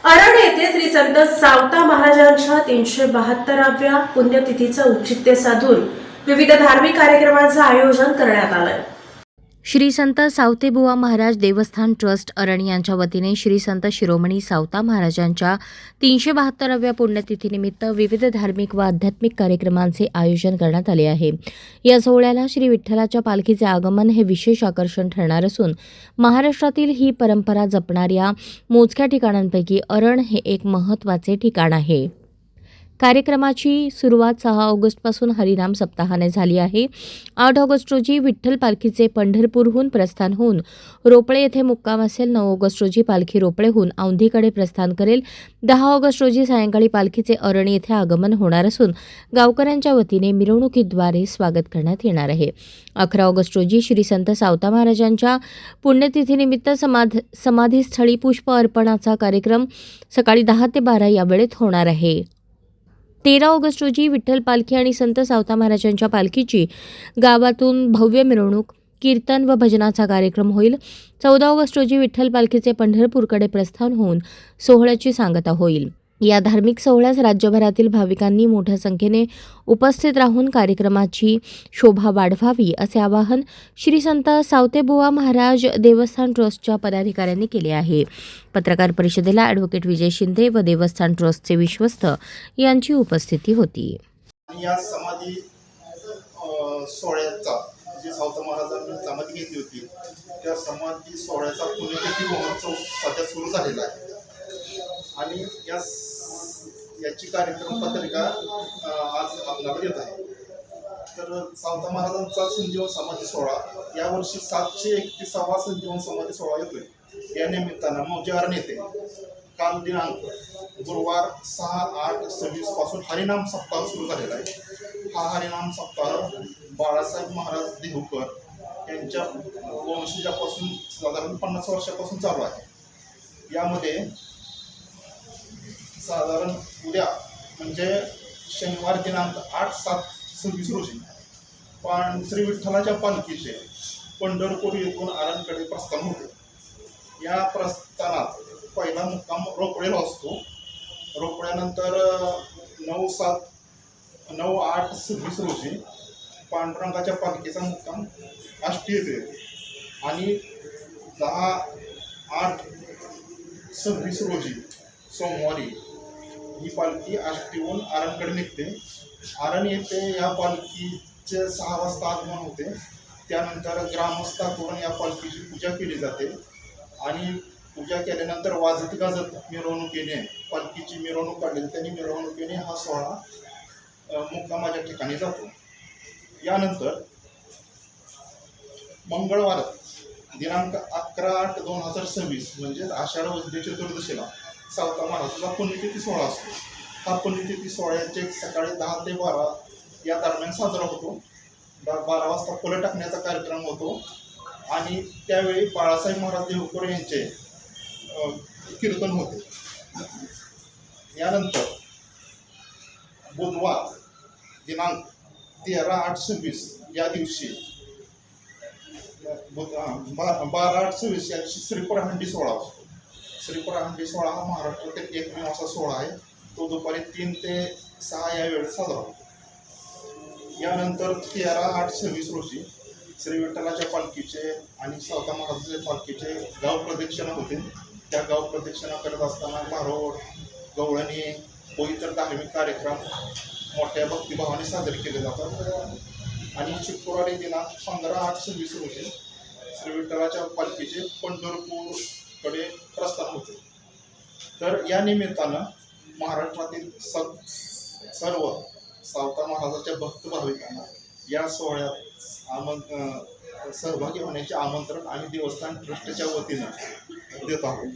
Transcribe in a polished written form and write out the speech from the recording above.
अरण येथे श्री संत सावता महाराजांच्या 372व्या पुण्यतिथीचं औचित्य साधून विविध धार्मिक कार्यक्रमांचं आयोजन करण्यात आलं. श्री संत सावतेबुवा महाराज देवस्थान ट्रस्ट अरण यांच्या वतीने श्री संत शिरोमणी सावता महाराजांच्या 372व्या पुण्यतिथीनिमित्त विविध धार्मिक व आध्यात्मिक कार्यक्रमांचे आयोजन करण्यात आले आहे. या सोहळ्याला श्री विठ्ठलाच्या पालखीचे आगमन हे विशेष आकर्षण ठरणार असून महाराष्ट्रातील ही परंपरा जपणाऱ्या मोजक्या ठिकाणांपैकी अरण हे एक महत्त्वाचे ठिकाण आहे. कार्यक्रमाची सुरुवात 6 ऑगस्टपासून हरिनाम सप्ताहाने झाली आहे. 8 ऑगस्ट रोजी विठ्ठल पालखीचे पंढरपूरहून प्रस्थान होऊन रोपळे येथे मुक्काम असेल. 9 ऑगस्ट रोजी पालखी रोपळेहून औंधीकडे प्रस्थान करेल. 10 ऑगस्ट रोजी सायंकाळी पालखीचे अरण येथे आगमन होणार असून गावकऱ्यांच्या वतीने मिरवणुकीद्वारे स्वागत करण्यात येणार आहे. 11 ऑगस्ट रोजी श्री संत सावता महाराजांच्या पुण्यतिथीनिमित्त समाधीस्थळी पुष्प अर्पणाचा कार्यक्रम सकाळी 10 ते 12 या वेळेत होणार आहे. 13 ऑगस्ट रोजी विठ्ठल पालखी आणि संत सावता महाराजांच्या पालखीची गावातून भव्य मिरवणूक, कीर्तन व भजनाचा कार्यक्रम होईल. 14 ऑगस्ट रोजी विठ्ठल पालखीचे पंढरपूरकडे प्रस्थान होऊन सोहळ्याची सांगता होईल. या धार्मिक सोहळ्यास राज्यभरातील भाविकांनी मोठ्या संख्येने उपस्थित राहून कार्यक्रमाची शोभा वाढवावी असे आवाहन श्री संत सावतेबुवा महाराज देवस्थान ट्रस्टच्या पदाधिकाऱ्यांनी केले आहे. पत्रकार परिषदेला ॲडव्होकेट विजय शिंदे व देवस्थान ट्रस्टचे विश्वस्त यांची उपस्थिती होती. या समाधी सोहळ्याचा जे सावता महाराजांनी समाधी घेतली होती त्या समाधी सोहळ्याचा पुण्यतिथी महोत्सव सध्या सुरू झालेला आहे आणि याची कार्यक्रम पत्रिका आज आपल्याला येत आहे. तर सावता महाराजांचा संजीवन समाधी सोहळा यावर्षी 731वा संजीवन समाधी सोहळा येतोय. या निमित्तानं मौजे अरण येथे काल दिनांक गुरुवार 6/8/26 पासून हरिनाम सप्ताह सुरू झालेला आहे. हा हरिनाम सप्ताह बाळासाहेब महाराज देहूकर यांच्या वंशजापासून साधारण 50 वर्षापासून चालू आहे. यामध्ये साधारण उद्या म्हणजे शनिवार दिनांक 8/7/26 रोजी श्री विठ्ठलाच्या पालखीचे पंढरपूर येथून अरणकडे प्रस्थान होते. या प्रस्थानात पहिला मुक्काम रोपळेला असतो. रोपड्यानंतर 9/8/26 रोजी पांडुरंगाच्या पालखीचा मुक्काम आष्टी येथे आणि 10/8/26 रोजी सोमवारी ही पालखी आष्टीहून आरणकडे निघते. आरण येथे या पालखीचे 6 वाजता आगमन होते. त्यानंतर ग्रामस्थाकडून या पालखीची पूजा केली जाते आणि पूजा केल्यानंतर वाजत गाजत मिरवणुकीने पालखीची मिरवणूक काढली त्यांनी मिरवणुकीने हा सोहळा मुक्कामाच्या ठिकाणी जातो. यानंतर मंगळवार दिनांक 11/8/2026 म्हणजेच आषाढ वैद्य चतुर्दशीला सावता महाराजांचा पुण्यतिथी सोहळा असतो. हा पुण्यतिथी सोहळ्याचे सकाळी 10 ते 12 या दरम्यान साजरा होतो. 12 वाजता फुलं टाकण्याचा कार्यक्रम होतो आणि त्यावेळी बाळासाहेब महाराज देहूकर यांचे कीर्तन होते. यानंतर बुधवार दिनांक 13/8/26 या दिवशी 12/8/26 या दिवशी श्रीपुरहंडी सोहळा असतो. श्रीपुरहंडी सोहळा हा महाराष्ट्रातील एकमेव असा सोहळा आहे. तो दुपारी 3 ते 6 या वेळेत साजरा होतो. यानंतर 13/8/26 रोजी श्री विठ्ठलाच्या पालखीचे आणि सावता महाराजांच्या पालखीचे गाव प्रदक्षिणा होते. त्या गाव प्रदक्षिणा करत असताना भारोड, गवळणी व इतर धार्मिक कार्यक्रम मोठ्या भक्तिभावाने साजरे केले जातात आणि शुक्रवारी दिनांक 15/8/26 रोजी श्री विठ्ठलाच्या पालखीचे पंढरपूरकडे प्रस्थान होते. तर या निमित्तानं महाराष्ट्रातील सर्व सावता महाराजांच्या भक्त भाविकांना या सोहळ्यात सहभागी होण्याचे आमंत्रण आम्ही देवस्थान ट्रस्टच्या वतीनं देत आहोत.